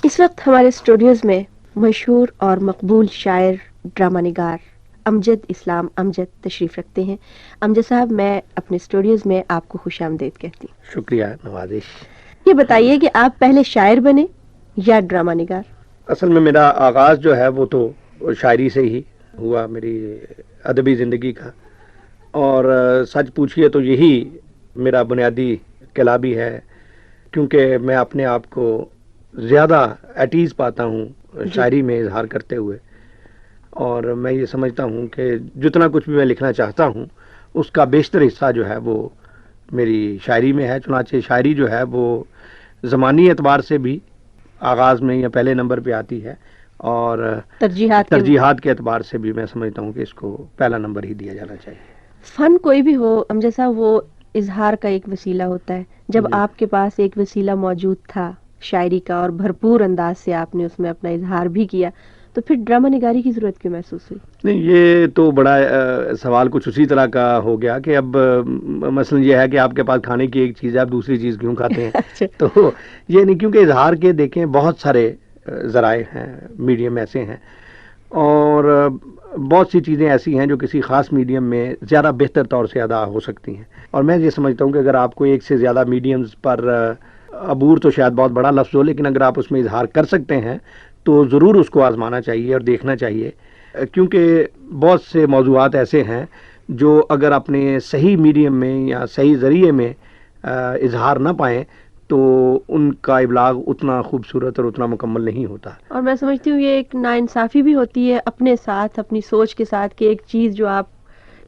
اس وقت ہمارے اسٹوڈیوز میں مشہور اور مقبول شاعر ڈرامہ نگار امجد اسلام امجد تشریف رکھتے ہیں. امجد صاحب، میں اپنے اسٹوڈیوز میں آپ کو خوش آمدید کہتی ہوں. شکریہ نوازش. یہ بتائیے کہ آپ پہلے شاعر بنے یا ڈرامہ نگار؟ اصل میں میرا آغاز جو ہے وہ تو شاعری سے ہی ہوا، میری ادبی زندگی کا، اور سچ پوچھیے تو یہی میرا بنیادی قلعہ بھی ہے، کیونکہ میں اپنے آپ کو زیادہ ایٹ ایز پاتا ہوں شاعری میں اظہار کرتے ہوئے، اور میں یہ سمجھتا ہوں کہ جتنا کچھ بھی میں لکھنا چاہتا ہوں اس کا بیشتر حصہ جو ہے وہ میری شاعری میں ہے. چنانچہ شاعری جو ہے وہ زمانی اعتبار سے بھی آغاز میں یا پہلے نمبر پہ آتی ہے، اور ترجیحات کے اعتبار سے بھی میں سمجھتا ہوں کہ اس کو پہلا نمبر ہی دیا جانا چاہیے. فن کوئی بھی ہو امجد صاحب، وہ اظہار کا ایک وسیلہ ہوتا ہے. جب آپ کے پاس ایک وسیلہ موجود تھا شاعری کا اور بھرپور انداز سے آپ نے اس میں اپنا اظہار بھی کیا، تو پھر ڈرامہ نگاری کی ضرورت کیوں محسوس ہوئی؟ نہیں، یہ تو بڑا سوال کچھ اسی طرح کا ہو گیا کہ اب مثلا یہ ہے کہ آپ کے پاس کھانے کی ایک چیز ہے، آپ دوسری چیز کیوں کھاتے ہیں؟ تو یہ نہیں، کیونکہ اظہار کے دیکھیں بہت سارے ذرائع ہیں، میڈیم ایسے ہیں، اور بہت سی چیزیں ایسی ہیں جو کسی خاص میڈیم میں زیادہ بہتر طور سے ادا ہو سکتی ہیں. اور میں یہ سمجھتا ہوں کہ اگر آپ کو ایک سے زیادہ میڈیمز پر عبور تو شاید بہت بڑا لفظ ہو، لیکن اگر آپ اس میں اظہار کر سکتے ہیں تو ضرور اس کو آزمانا چاہیے اور دیکھنا چاہیے، کیونکہ بہت سے موضوعات ایسے ہیں جو اگر اپنے صحیح میڈیم میں یا صحیح ذریعے میں اظہار نہ پائیں تو ان کا ابلاغ اتنا خوبصورت اور اتنا مکمل نہیں ہوتا. اور میں سمجھتی ہوں یہ ایک ناانصافی بھی ہوتی ہے اپنے ساتھ، اپنی سوچ کے ساتھ، کہ ایک چیز جو آپ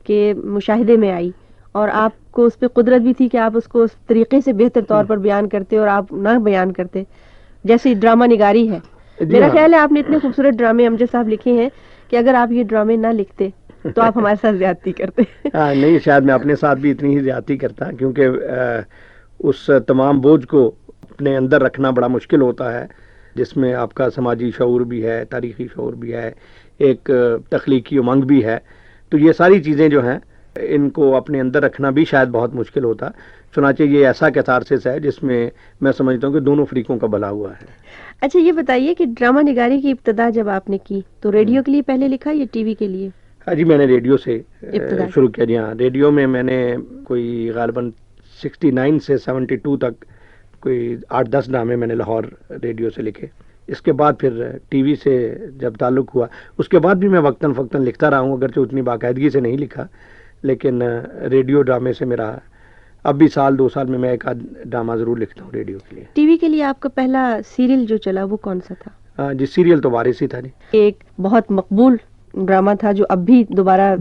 کے مشاہدے میں آئی اور آپ کو اس پہ قدرت بھی تھی کہ آپ اس کو اس طریقے سے بہتر طور پر بیان کرتے اور آپ نہ بیان کرتے، جیسی ڈرامہ نگاری ہے. میرا خیال ہے آپ نے اتنے خوبصورت ڈرامے امجد صاحب لکھے ہیں کہ اگر آپ یہ ڈرامے نہ لکھتے تو آپ ہمارے ساتھ زیادتی کرتے. نہیں، شاید میں اپنے ساتھ بھی اتنی ہی زیادتی کرتا، کیونکہ اس تمام بوجھ کو اپنے اندر رکھنا بڑا مشکل ہوتا ہے، جس میں آپ کا سماجی شعور بھی ہے، تاریخی شعور بھی ہے، ایک تخلیقی امنگ بھی ہے. تو یہ ساری چیزیں جو ہیں ان کو اپنے اندر رکھنا بھی شاید بہت مشکل ہوتا. چنانچہ یہ ایسا کیتھارسس ہے جس میں میں سمجھتا ہوں کہ دونوں فریقوں کا بھلا ہوا ہے. اچھا، یہ بتائیے کہ ڈرامہ نگاری کی ابتدا جب آپ نے کی تو ریڈیو کے لیے پہلے لکھا یا ٹی وی کے لیے؟ ہاں جی، میں نے ریڈیو سے شروع کیا. جی ہاں، ریڈیو میں میں نے کوئی غالباً 69 سے 72 تک کوئی 8-10 ڈرامے میں نے لاہور ریڈیو سے لکھے. اس کے بعد پھر ٹی وی سے جب تعلق ہوا اس کے بعد بھی میں وقتاً فوقتاً لکھتا رہا ہوں، اگرچہ اتنی باقاعدگی سے نہیں لکھا، لیکن ریڈیو ڈرامے سے میرا اب بھی 1-2 سال میں ایک آدھ ڈرامہ ضرور لکھتا ہوں ریڈیو کے لیے. ٹی وی کے لیے آپ کا پہلا سیریل جو چلا وہ کون سا تھا؟ جی، سیریل تو وارث ہی تھا. ایک بہت مقبول ڈرامہ تھا جو اب بھی دوبارہ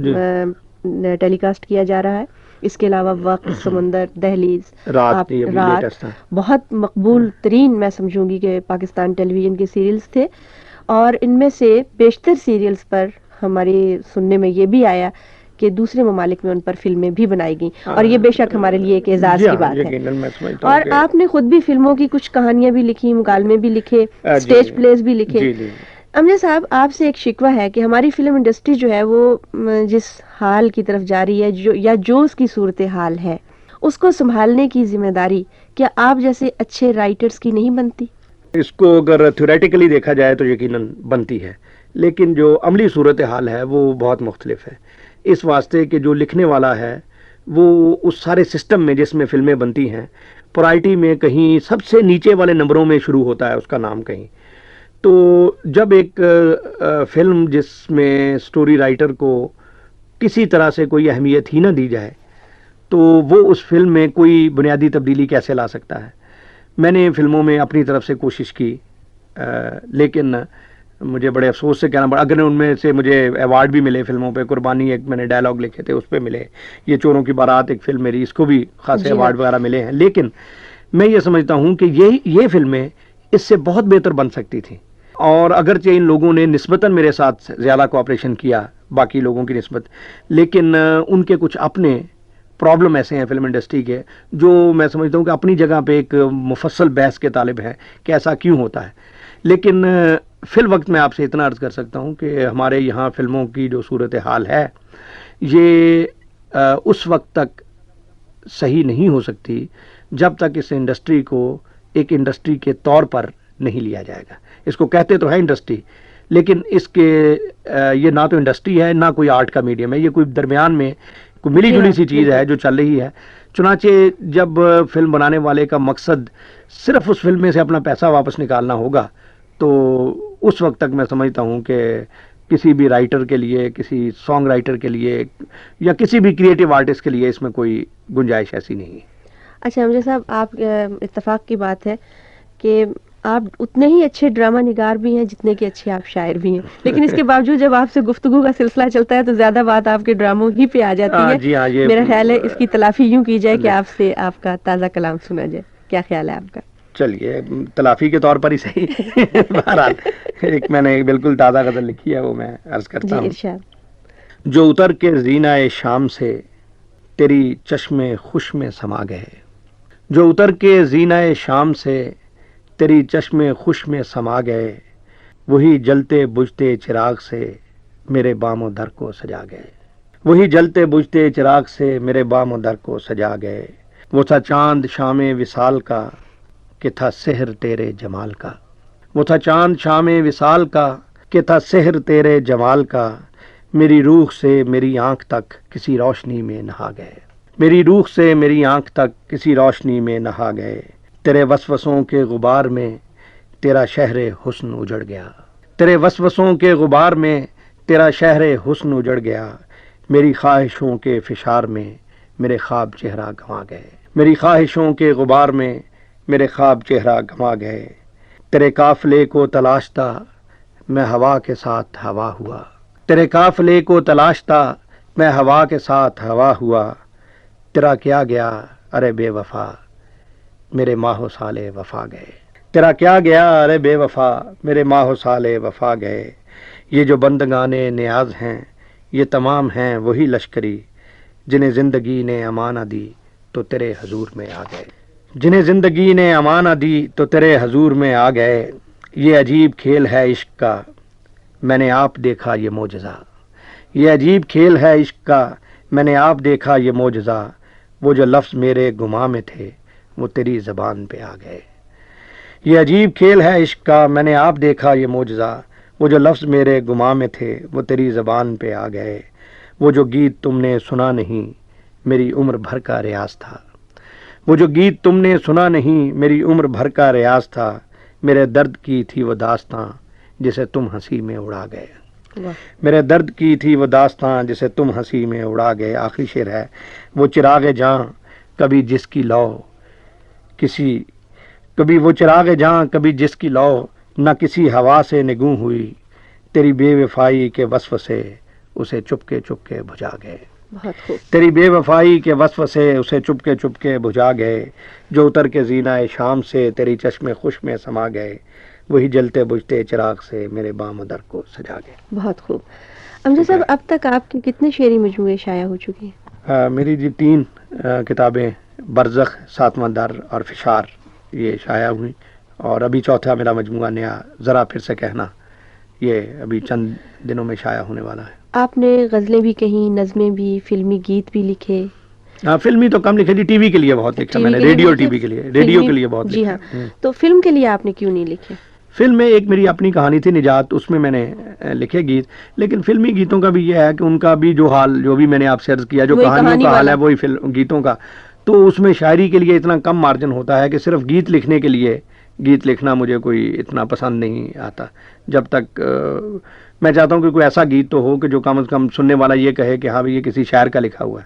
ٹیلی کاسٹ کیا جا رہا ہے. اس کے علاوہ وقت، سمندر، دہلیز، رات بہت مقبول ترین میں سمجھوں گی کہ پاکستان ٹیلی ویژن کے سیریلز تھے. اور ان میں سے بیشتر سیریلز پر ہمارے سننے میں یہ بھی آیا کہ دوسرے ممالک میں ان پر فلمیں بھی بنائی گئیں، اور یہ بے شک ہمارے لیے ایک اعزاز کی بات ہے. اور آپ نے خود بھی فلموں کی کچھ کہانیاں بھی لکھی، مکالمے بھی لکھے، اسٹیج پلیز بھی لکھے. امجد صاحب، آپ سے ایک شکوہ ہے کہ ہماری فلم انڈسٹری جو ہے وہ جس حال کی طرف جاری ہے جو اس کی صورتحال ہے اس کو سنبھالنے کی ذمہ داری کیا آپ جیسے اچھے رائٹرز کی نہیں بنتی؟ اس کو اگر تھیوریٹیکلی دیکھا جائے تو یقیناً بنتی ہے، لیکن جو عملی صورتحال ہے وہ بہت مختلف ہے. اس واسطے کہ جو لکھنے والا ہے وہ اس سارے سسٹم میں جس میں فلمیں بنتی ہیں پرائرٹی میں کہیں سب سے نیچے والے نمبروں میں شروع ہوتا ہے اس کا نام کہیں. تو جب ایک فلم جس میں سٹوری رائٹر کو کسی طرح سے کوئی اہمیت ہی نہ دی جائے تو وہ اس فلم میں کوئی بنیادی تبدیلی کیسے لا سکتا ہے؟ میں نے فلموں میں اپنی طرف سے کوشش کی، لیکن مجھے بڑے افسوس سے کہنا پڑا، اگر ان میں سے مجھے ایوارڈ بھی ملے فلموں پہ. قربانی ایک میں نے ڈائلاگ لکھے تھے اس پہ ملے، یہ چوروں کی بارات ایک فلم میری، اس کو بھی خاصے ایوارڈ وغیرہ ملے ہیں. لیکن میں یہ سمجھتا ہوں کہ یہ فلمیں اس سے بہت بہتر بن سکتی تھیں، اور اگرچہ ان لوگوں نے نسبتاً میرے ساتھ زیادہ کوآپریشن کیا باقی لوگوں کی نسبت، لیکن ان کے کچھ اپنے پرابلم ایسے ہیں فلم انڈسٹری کے جو میں سمجھتا ہوں کہ اپنی جگہ پہ ایک مفصل بحث کے طالب ہیں کہ ایسا کیوں ہوتا ہے. لیکن فی الوقت میں آپ سے اتنا عرض کر سکتا ہوں کہ ہمارے یہاں فلموں کی جو صورتحال ہے یہ اس وقت تک صحیح نہیں ہو سکتی جب تک اس انڈسٹری کو ایک انڈسٹری کے طور پر نہیں لیا جائے گا. اس کو کہتے تو ہے انڈسٹری, لیکن اس کے یہ نہ تو انڈسٹری ہے نہ کوئی آرٹ کا میڈیم ہے, یہ کوئی درمیان میں کوئی ملی جلی سی چیز ہے جو چل رہی ہے. چنانچہ جب فلم بنانے والے کا مقصد صرف اس فلم میں سے اپنا پیسہ واپس نکالنا ہوگا تو اس وقت تک میں سمجھتا ہوں کہ کسی بھی رائٹر کے لیے, کسی سانگ رائٹر کے لیے یا کسی بھی کریٹو آرٹسٹ کے لیے اس میں کوئی گنجائش ایسی نہیں ہے. اچھا امجد صاحب, آپ اتفاق کی بات ہے کہ آپ اتنے ہی اچھے ڈرامہ نگار بھی ہیں جتنے کہ اچھے آپ شاعر بھی ہیں, لیکن اس کے باوجود جب آپ سے گفتگو کا سلسلہ چلتا ہے تو زیادہ بات آپ کے ڈراموں ہی پہ آ جاتی ہے. جی ہاں, یہ میرا خیال ہے اس کی تلافی یوں کی جائے کہ آپ سے آپ کا تازہ کلام سنا جائے. کیا خیال ہے آپ کا؟ چلیے تلافی کے طور پر ہی صحیح. بہرحال ایک میں نے بالکل تازہ غزل لکھی ہے, وہ میں عرض کرتا ہوں. ارشاد. جو اتر کے زینہ شام سے تیری چشم خوش میں سما گئے, جو اتر کے زینہ شام سے تیری چشم خوش میں سما گئے, وہی جلتے بجھتے چراغ سے میرے بام و در کو سجا گئے, وہی جلتے بجھتے چراغ سے میرے بام و در کو سجا گئے. وہ تھا چاند شام وصال کا کہ تھا سحر تیرے جمال کا, وہ تھا چاند شام وصال کا کہ تھا سحر تیرے جمال کا. میری روح سے میری آنکھ تک کسی روشنی میں نہا گئے, میری روح سے میری آنکھ تک کسی روشنی میں نہا گئے. تیرے وسوسوں کے غبار میں تیرا شہر حسن اجڑ گیا, تیرے وسوسوں کے غبار میں تیرا شہر حسن اجڑ گیا. میری خواہشوں کے فشار میں میرے خواب چہرہ گنوا گئے, میری خواہشوں کے غبار میں میرے خواب چہرہ گنوا گئے. تیرے قافلے کو تلاشتا میں ہوا کے ساتھ ہوا ہوا, تیرے قافلے کو تلاشتا میں ہوا کے ساتھ ہوا ہوا. تیرا کیا گیا ارے بے وفا میرے ماہ و سال وفا گئے, تیرا کیا گیا ارے بے وفا میرے ماہ و سال وفا گئے. یہ جو بندگان نیاز ہیں یہ تمام ہیں وہی لشکری جنہیں زندگی نے امانہ دی تو تیرے حضور میں آ گئے, جنہیں زندگی نے امانہ دی تو تیرے حضور میں آ گئے. یہ عجیب کھیل ہے عشق کا میں نے آپ دیکھا یہ معجزہ, یہ عجیب کھیل ہے عشق کا میں نے آپ دیکھا یہ معجزہ. وہ جو لفظ میرے گماں میں تھے وہ تیری زبان پہ آ گئے, یہ عجیب کھیل ہے عشق کا میں نے آپ دیکھا یہ معجزہ. وہ جو لفظ میرے گماں میں تھے وہ تیری زبان پہ آ گئے. وہ جو گیت تم نے سنا نہیں میری عمر بھر کا ریاض تھا, وہ جو گیت تم نے سنا نہیں میری عمر بھر کا ریاض تھا. میرے درد کی تھی وہ داستاں جسے تم ہنسی میں اڑا گئے, میرے درد کی تھی وہ داستاں جسے تم ہنسی میں اڑا گئے. آخری شعر ہے. وہ چراغ جاں کبھی جس کی لو کسی, کبھی وہ چراغ جاں کبھی جس کی لو نہ کسی ہوا سے نگوں ہوئی, تیری بے وفائی کے وصف سے اسے چپکے چپکے بجھا گئے, تیری بے وفائی کے وصف سے اسے چپکے چپکے بجھا گئے. جو اتر کے زینہ شام سے تیری چشم خوش میں سما گئے, وہی جلتے بجھتے چراغ سے میرے بام و در کو سجا گئے. بہت خوب. امجد صاحب اب تک آپ کے کتنے شعری مجموعے شائع ہو چکے ہیں؟ میری جی 3 کتابیں برزخ, ساتواں در اور فشار یہ شائع ہوئیں, اور ابھی چوتھا میرا مجموعہ نیا ذرا پھر سے کہنا یہ ابھی چند دنوں میں شائع ہونے والا ہے. آپ نے غزلیں بھی کہیں, نظمیں بھی, فلمی گیت بھی لکھے؟ فلمی تو کم لکھے جی, ٹی وی کے لیے بہت لکھا میں نے, ریڈیو ٹی وی کے لیے, ریڈیو کے لیے بہت لکھا. جی ہاں, تو فلم کے لیے آپ نے کیوں نہیں لکھے؟ فلم میں ایک میری اپنی کہانی تھی نجات, اس میں میں نے لکھے گیت, لیکن فلمی گیتوں کا بھی یہ ہے کہ ان کا بھی جو حال جو بھی میں نے آپ سے عرض کیا جو کہانیوں کا حال ہے وہی گیتوں کا, تو اس میں شاعری کے لیے اتنا کم مارجن ہوتا ہے کہ صرف گیت لکھنے کے لیے گیت لکھنا مجھے کوئی اتنا پسند نہیں آتا. جب تک میں چاہتا ہوں کہ کوئی ایسا گیت تو ہو کہ جو کم از کم سننے والا یہ کہے کہ ہاں بھائی یہ کسی شاعر کا لکھا ہوا ہے.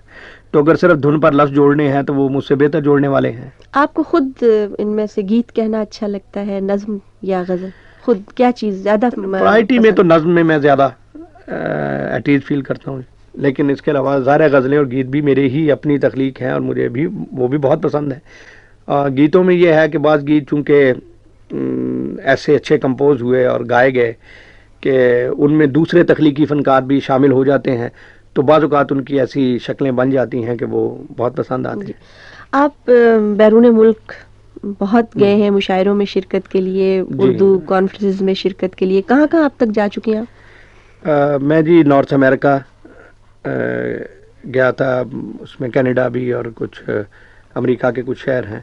تو اگر صرف دھن پر لفظ جوڑنے ہیں تو وہ مجھ سے بہتر جوڑنے والے ہیں. آپ کو خود ان میں سے گیت کہنا اچھا لگتا ہے, نظم یا غزل؟ خود کیا چیز زیادہ پرائرٹی میں؟ تو نظم میں زیادہ ایٹ ایز فیل کرتا ہوں, لیکن اس کے علاوہ ظاہر غزلیں اور گیت بھی میرے ہی اپنی تخلیق ہیں اور مجھے بھی وہ بھی بہت پسند ہے. گیتوں میں یہ ہے کہ بعض گیت چونکہ ایسے اچھے کمپوز ہوئے اور گائے گئے کہ ان میں دوسرے تخلیقی فنکار بھی شامل ہو جاتے ہیں, تو بعض اوقات ان کی ایسی شکلیں بن جاتی ہیں کہ وہ بہت پسند آتی ہیں. آپ بیرون ملک بہت گئے ہیں مشاعروں میں شرکت کے لیے, اردو کانفرنسز میں شرکت کے لیے, کہاں کہاں اب تک جا چکے ہیں آپ؟ میں جی نارتھ امریکہ گیا تھا, اس میں کینیڈا بھی اور کچھ امریکہ کے کچھ شہر ہیں.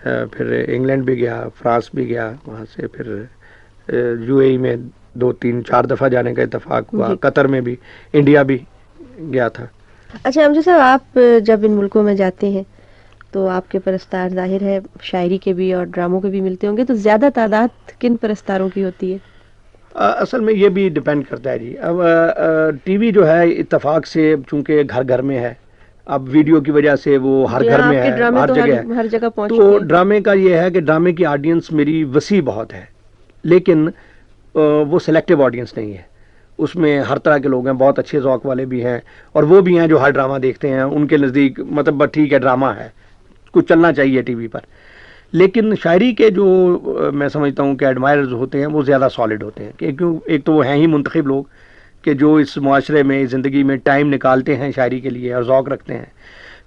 پھر انگلینڈ بھی گیا, فرانس بھی گیا, وہاں سے پھر UAE میں 2-3-4 دفعہ جانے کا اتفاق ہوا, قطر میں بھی, انڈیا بھی گیا تھا. اچھا امجد صاحب, آپ جب ان ملکوں میں جاتے ہیں تو آپ کے پرستار ظاہر ہے شاعری کے بھی اور ڈراموں کے بھی ملتے ہوں گے, تو زیادہ تعداد کن پرستاروں کی ہوتی ہے؟ اصل میں یہ بھی ڈپینڈ کرتا ہے جی. اب ٹی وی جو ہے اتفاق سے چونکہ گھر گھر میں ہے, اب ویڈیو کی وجہ سے وہ ہر گھر میں ہے, ہر جگہ پہنچ تو ڈرامے کا یہ ہے کہ ڈرامے کی آڈینس میری وسیع بہت ہے, لیکن وہ سلیکٹیو آڈینس نہیں ہے. اس میں ہر طرح کے لوگ ہیں, بہت اچھے ذوق والے بھی ہیں اور وہ بھی ہیں جو ہر ڈرامہ دیکھتے ہیں. ان کے نزدیک مطلب ٹھیک ہے ڈرامہ ہے, کچھ چلنا چاہیے ٹی وی پر. لیکن شاعری کے جو میں سمجھتا ہوں کہ ایڈمائرز ہوتے ہیں وہ زیادہ سالڈ ہوتے ہیں, کہ کیوں ایک تو وہ ہیں ہی منتخب لوگ کہ جو اس معاشرے میں زندگی میں ٹائم نکالتے ہیں شاعری کے لیے اور ذوق رکھتے ہیں.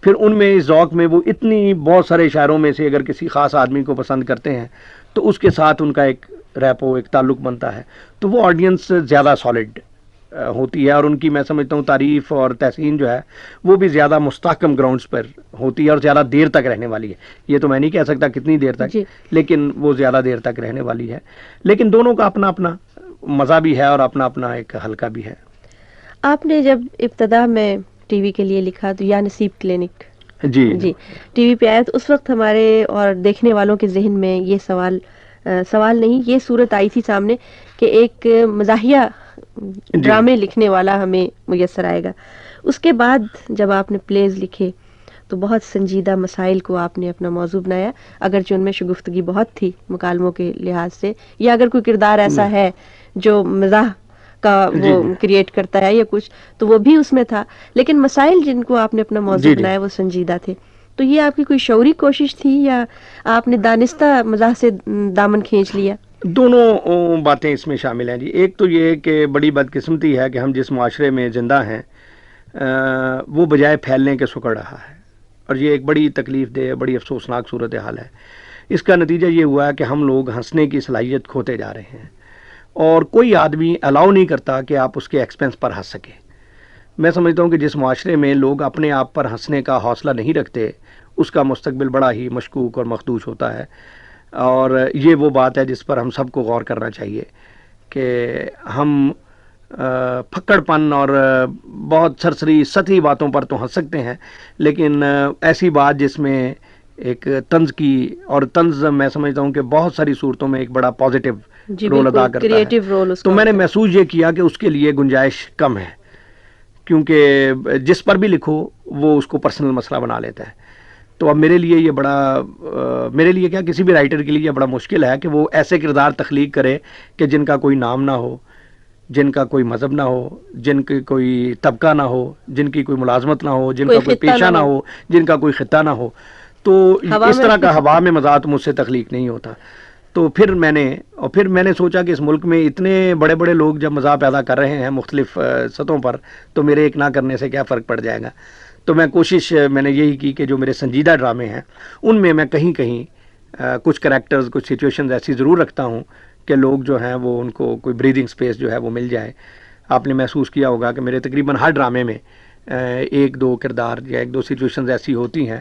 پھر ان میں اس ذوق میں وہ اتنی بہت سارے شاعروں میں سے اگر کسی خاص آدمی کو پسند کرتے ہیں تو اس کے ساتھ ان کا ایک ریپو, ایک تعلق بنتا ہے, تو وہ آڈینس زیادہ سالڈ ہوتی ہے. اور ان کی میں سمجھتا ہوں تعریف اور تحسین جو ہے وہ بھی زیادہ مستحکم گراؤنڈز پر ہوتی ہے اور زیادہ دیر تک رہنے والی ہے. یہ تو میں نہیں کہہ سکتا کتنی دیر تک, لیکن وہ زیادہ دیر تک رہنے والی ہے. لیکن دونوں کا اپنا اپنا مزہ بھی ہے اور اپنا اپنا ایک حلقہ بھی ہے. آپ نے جب ابتدا میں ٹی وی کے لیے لکھا تو یا نصیب کلینک جی ٹی وی پہ آیا, تو اس وقت ہمارے اور دیکھنے والوں کے ذہن میں یہ سوال نہیں, یہ صورت آئی تھی سامنے کہ ایک مزاحیہ ڈرامے لکھنے والا ہمیں میسر آئے گا. اس کے بعد جب آپ نے پلیز لکھے تو بہت سنجیدہ مسائل کو آپ نے اپنا موضوع بنایا, اگرچہ ان میں شگفتگی بہت تھی مکالموں کے لحاظ سے, یا اگر کوئی کردار ایسا ہے جو مزاح کا وہ کریٹ کرتا ہے یا کچھ, تو وہ بھی اس میں تھا. لیکن مسائل جن کو آپ نے اپنا موضوع بنایا وہ سنجیدہ تھے. تو یہ آپ کی کوئی شعوری کوشش تھی یا آپ نے دانستہ مزاح سے دامن کھینچ لیا؟ دونوں باتیں اس میں شامل ہیں جی. ایک تو یہ کہ بڑی بدقسمتی ہے کہ ہم جس معاشرے میں زندہ ہیں وہ بجائے پھیلنے کے سکڑ رہا ہے, اور یہ ایک بڑی تکلیف دہ, بڑی افسوسناک صورتحال ہے. اس کا نتیجہ یہ ہوا ہے کہ ہم لوگ ہنسنے کی صلاحیت کھوتے جا رہے ہیں, اور کوئی آدمی الاؤ نہیں کرتا کہ آپ اس کے ایکسپنس پر ہنس سکیں. میں سمجھتا ہوں کہ جس معاشرے میں لوگ اپنے آپ پر ہنسنے کا حوصلہ نہیں رکھتے اس کا مستقبل بڑا ہی مشکوک اور مخدوش ہوتا ہے. اور یہ وہ بات ہے جس پر ہم سب کو غور کرنا چاہیے کہ ہم پھکڑ پن اور بہت سرسری سطحی باتوں پر تو ہنس سکتے ہیں, لیکن ایسی بات جس میں ایک طنز کی, اور طنز میں سمجھتا ہوں کہ بہت ساری صورتوں میں ایک بڑا پازیٹیو رول ادا کرتا ہے, تو میں نے محسوس یہ کیا کہ اس کے لیے گنجائش کم ہے, کیونکہ جس پر بھی لکھو وہ اس کو پرسنل مسئلہ بنا لیتا ہے. تو اب میرے لیے یہ میرے لیے کیا, کسی بھی رائٹر کے لیے یہ بڑا مشکل ہے کہ وہ ایسے کردار تخلیق کرے کہ جن کا کوئی نام نہ ہو, جن کا کوئی مذہب نہ ہو, جن کی کوئی طبقہ نہ ہو, جن کی کوئی ملازمت نہ ہو, جن کا کوئی پیشہ نہ ہو, جن کا کوئی خطہ نہ ہو. تو اس طرح کا ہوا میں مزاح مجھ سے تخلیق نہیں ہوتا. تو پھر میں نے سوچا کہ اس ملک میں اتنے بڑے بڑے لوگ جب مزاح پیدا کر رہے ہیں مختلف سطحوں پر, تو میرے ایک نہ کرنے سے کیا فرق پڑ جائے گا. تو کوشش میں نے یہی کی کہ جو میرے سنجیدہ ڈرامے ہیں ان میں کہیں کہیں کچھ کریکٹرز, کچھ سچویشنز ایسی ضرور رکھتا ہوں کہ لوگ جو ہیں وہ ان کو کوئی بریدنگ سپیس جو ہے وہ مل جائے. آپ نے محسوس کیا ہوگا کہ میرے تقریباً ہر ڈرامے میں ایک دو کردار یا ایک دو سچویشنز ایسی ہوتی ہیں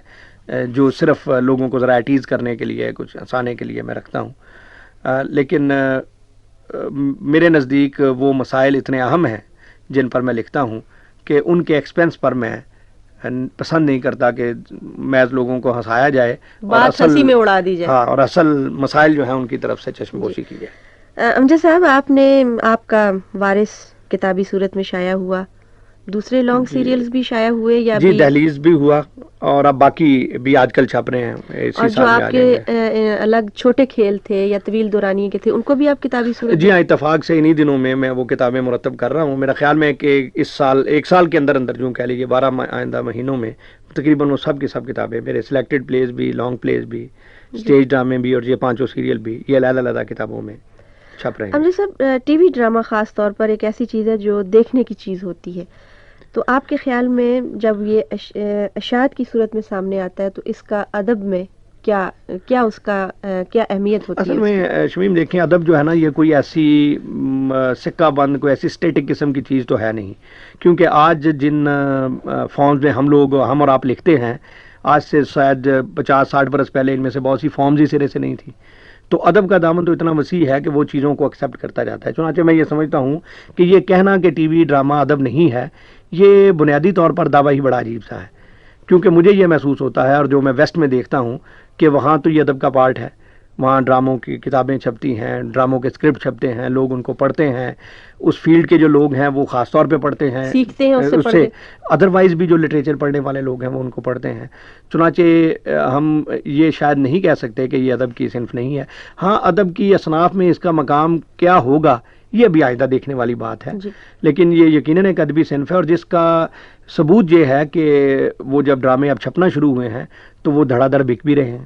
جو صرف لوگوں کو ذرا ایٹیز کرنے کے لیے, کچھ ہنسانے کے لیے میں رکھتا ہوں. لیکن میرے نزدیک وہ مسائل اتنے اہم ہیں جن پر میں لکھتا ہوں کہ ان کے ایکسپنس پر میں پسند نہیں کرتا کہ محض لوگوں کو ہنسایا جائے بات ہنسی میں اڑا دی جائے, اور اصل مسائل جو ہیں ان کی طرف سے چشم پوشی کی جائے. امجد صاحب, آپ کا وارث کتابی صورت میں شائع ہوا, دوسرے لانگ سیریلز بھی شائع ہوئے یا جی دہلیز بھی ہوا, اور اب باقی بھی آج کل چھپ رہے ہیں. اور جو آپ کے الگ چھوٹے کھیل تھے یا طویل دورانی کے تھے ان کو بھی آپ کتابی صورت؟ جی ہاں, اتفاق سے انہی دنوں میں وہ کتابیں مرتب کر رہا ہوں. میرا خیال میں کہ اس سال, ایک سال کے اندر جو کہہ لیجیے 12 آئندہ مہینوں میں تقریباً وہ سب کی سب کتابیں, میرے سلیکٹڈ پلیز بھی, لانگ پلیز بھی, اسٹیج ڈرامے بھی, اور یہ 5 سیریل بھی, یہ علیحدہ کتابوں میں چھپ رہے ہیں. امجد صاحب, ٹی وی ڈرامہ خاص طور پر ایک ایسی چیز ہے جو دیکھنے کی چیز ہوتی ہے, تو آپ کے خیال میں جب یہ اشاعت کی صورت میں سامنے آتا ہے تو اس کا ادب میں کیا اس کا کیا اہمیت ہوتی ہے؟ اصل میں شمیم دیکھیں, ادب جو ہے نا یہ کوئی ایسی سکہ بند, کوئی ایسی اسٹیٹک قسم کی چیز تو ہے نہیں, کیونکہ آج جن فارمز میں ہم اور آپ لکھتے ہیں آج سے شاید 50-60 برس پہلے ان میں سے بہت سی فارمز ہی سرے سے نہیں تھی. تو ادب کا دامن تو اتنا وسیع ہے کہ وہ چیزوں کو ایکسیپٹ کرتا جاتا ہے. چنانچہ میں یہ سمجھتا ہوں کہ یہ کہنا کہ ٹی وی ڈرامہ ادب نہیں ہے، یہ بنیادی طور پر دعویٰ ہی بڑا عجیب سا ہے. کیونکہ مجھے یہ محسوس ہوتا ہے، اور جو میں ویسٹ میں دیکھتا ہوں، کہ وہاں تو یہ ادب کا پارٹ ہے. وہاں ڈراموں کی کتابیں چھپتی ہیں، ڈراموں کے اسکرپٹ چھپتے ہیں، لوگ ان کو پڑھتے ہیں. اس فیلڈ کے جو لوگ ہیں وہ خاص طور پہ پڑھتے ہیں، سیکھتے ہیں اس سے. ادروائز بھی جو لٹریچر پڑھنے والے لوگ ہیں وہ ان کو پڑھتے ہیں. چنانچہ ہم یہ شاید نہیں کہہ سکتے کہ یہ ادب کی صنف نہیں ہے. ہاں، ادب کی اصناف میں اس کا مقام کیا ہوگا یہ بھی آئندہ دیکھنے والی بات ہے. لیکن یہ یقیناً ایک ادبی صنف ہے، اور جس کا ثبوت یہ ہے کہ وہ جب ڈرامے اب چھپنا شروع ہوئے ہیں تو وہ دھڑا دھڑ بک بھی رہے ہیں.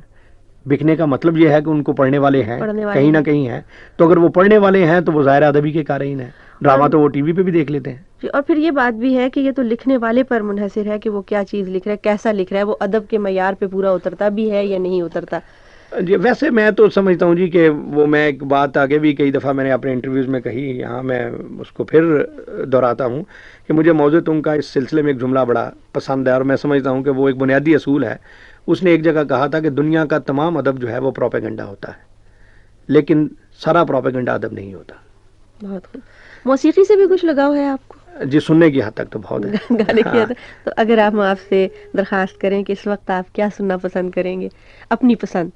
بکنے کا مطلب یہ ہے کہ ان کو پڑھنے والے ہیں، کہیں نہ کہیں ہیں. تو اگر وہ پڑھنے والے ہیں تو وہ ظاہر ادبی کے قارئین ہیں. ڈرامہ تو وہ ٹی وی پہ بھی دیکھ لیتے ہیں. اور پھر یہ بات بھی ہے کہ یہ تو لکھنے والے پر منحصر ہے کہ وہ کیا چیز لکھ رہا ہے، کیسا لکھ رہا ہے، وہ ادب کے معیار پہ پورا اترتا بھی ہے یا نہیں اترتا. جی، ویسے میں تو سمجھتا ہوں جی کہ وہ، میں ایک بات آگے بھی کئی دفعہ میں نے اپنے انٹرویوز میں کہی، یہاں میں اس کو پھر دہراتا ہوں کہ مجھے موضوع تم کا اس سلسلے میں ایک جملہ بڑا پسند ہے، اور میں سمجھتا ہوں کہ وہ ایک بنیادی اصول ہے. اس نے ایک جگہ کہا تھا کہ دنیا کا تمام ادب جو ہے وہ پروپیگنڈا ہوتا ہے، لیکن سارا پروپیگنڈا ادب نہیں ہوتا. بہت خوب. موسیقی سے بھی کچھ لگاؤ ہے آپ کو؟ جی، سننے کی حد تک تو بہت ہے. گانے کی حد تک. تو اگر آپ سے درخواست کریں کہ اس وقت آپ کیا سننا پسند کریں گے، اپنی پسند؟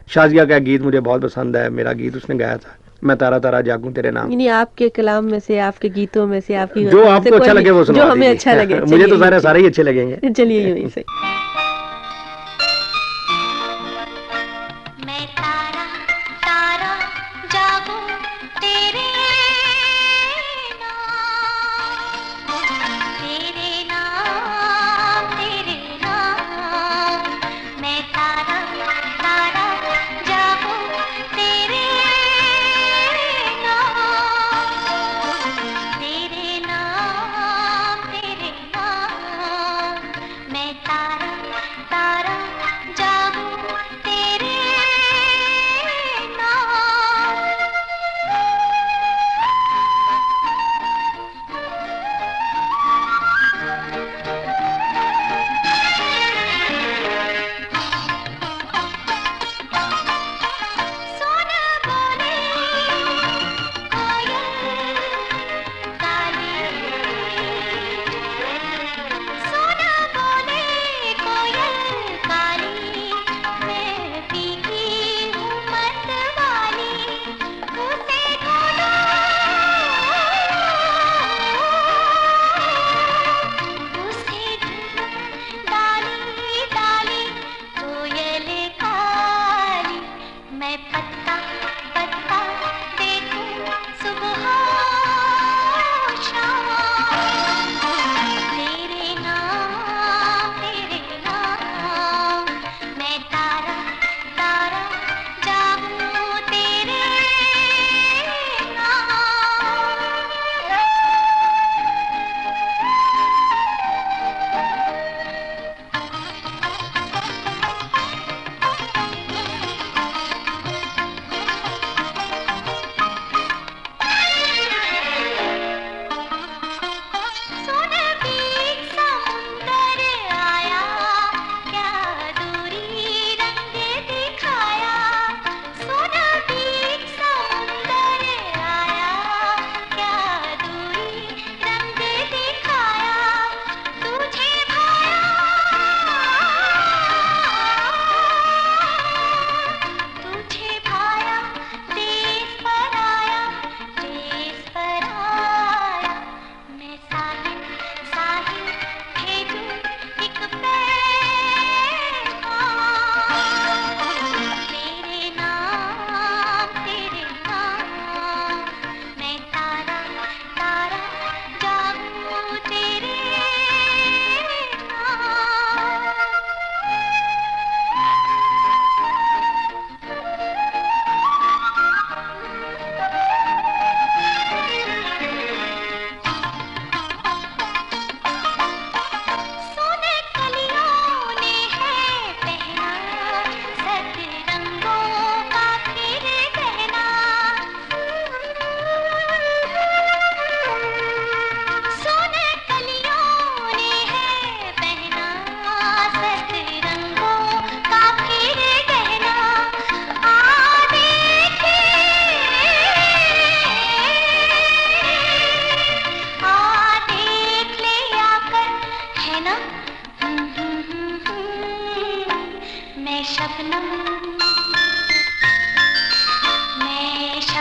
شازیہ کا گیت مجھے بہت پسند ہے. میرا گیت اس نے گایا تھا، میں تارا تارا جاگوں تیرے نام. یعنی آپ کے کلام میں سے، آپ کے گیتوں میں سے، آپ کی جو آپ کو اچھا لگے وہ سنا، جو ہمیں اچھا لگے. مجھے تو سارے ہی اچھے لگیں گے. چلیے یوں ہی صحیح. میں تارا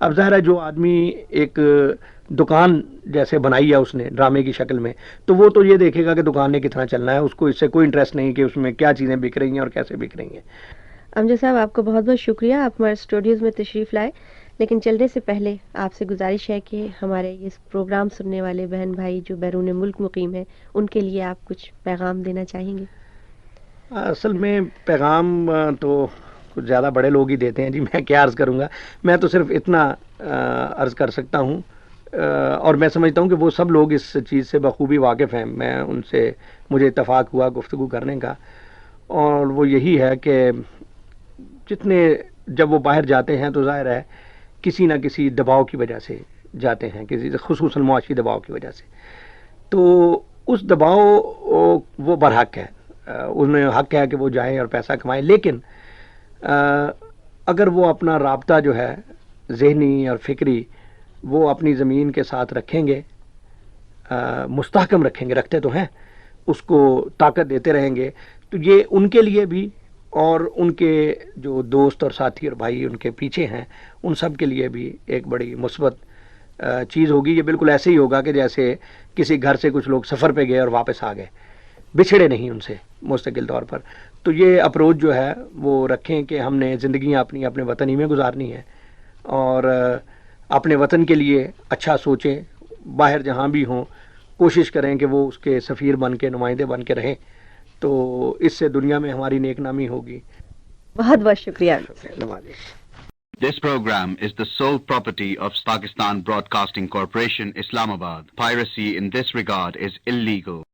اب ظاہر ہے جو آدمی ایک دکان جیسے بنائی ہے اس نے ڈرامے کی شکل میں، تو وہ تو یہ دیکھے گا کہ دکان نے کتنا چلنا ہے، اس کو اس سے کوئی انٹرسٹ نہیں کہ اس میں کیا چیزیں بک رہی ہیں اور کیسے بک رہی ہیں۔ امجد صاحب آپ کو بہت بہت شکریہ، آپ ہمارے اسٹوڈیوز میں تشریف لائے، لیکن چلنے سے پہلے آپ سے گزارش ہے کہ ہمارے یہ پروگرام سننے والے بہن بھائی جو بیرون ملک مقیم ہیں ان کے لیے آپ کچھ پیغام دینا چاہیں گے؟ اصل میں پیغام تو کچھ زیادہ بڑے لوگ ہی دیتے ہیں جی، میں کیا عرض کروں گا، میں تو صرف اتنا عرض کر سکتا ہوں، اور میں سمجھتا ہوں کہ وہ سب لوگ اس چیز سے بخوبی واقف ہیں، میں ان سے مجھے اتفاق ہوا گفتگو کرنے کا، اور وہ یہی ہے کہ جتنے جب وہ باہر جاتے ہیں تو ظاہر ہے کسی نہ کسی دباؤ کی وجہ سے جاتے ہیں، کسی خصوصاً معاشی دباؤ کی وجہ سے، تو اس دباؤ وہ برحق ہے، انہیں حق ہے کہ وہ جائیں اور پیسہ کمائیں، لیکن اگر وہ اپنا رابطہ جو ہے ذہنی اور فکری وہ اپنی زمین کے ساتھ رکھیں گے، مستحکم رکھیں گے، رکھتے تو ہیں، اس کو طاقت دیتے رہیں گے، تو یہ ان کے لیے بھی اور ان کے جو دوست اور ساتھی اور بھائی ان کے پیچھے ہیں ان سب کے لیے بھی ایک بڑی مثبت چیز ہوگی۔ یہ بالکل ایسے ہی ہوگا کہ جیسے کسی گھر سے کچھ لوگ سفر پہ گئے اور واپس آ گئے، بچھڑے نہیں ان سے مستقل طور پر۔ تو یہ اپروچ جو ہے وہ رکھیں کہ ہم نے زندگیاں اپنی اپنے وطن ہی میں گزارنی ہے، اور اپنے وطن کے لیے اچھا سوچیں، باہر جہاں بھی ہوں کوشش کریں کہ وہ اس کے سفیر بن کے، نمائندے بن کے رہیں، تو اس سے دنیا میں ہماری نیک نامی ہوگی۔ بہت بہت شکریہ۔ This program is the sole property of Pakistan Broadcasting Corporation, Islamabad. Piracy in this regard is illegal.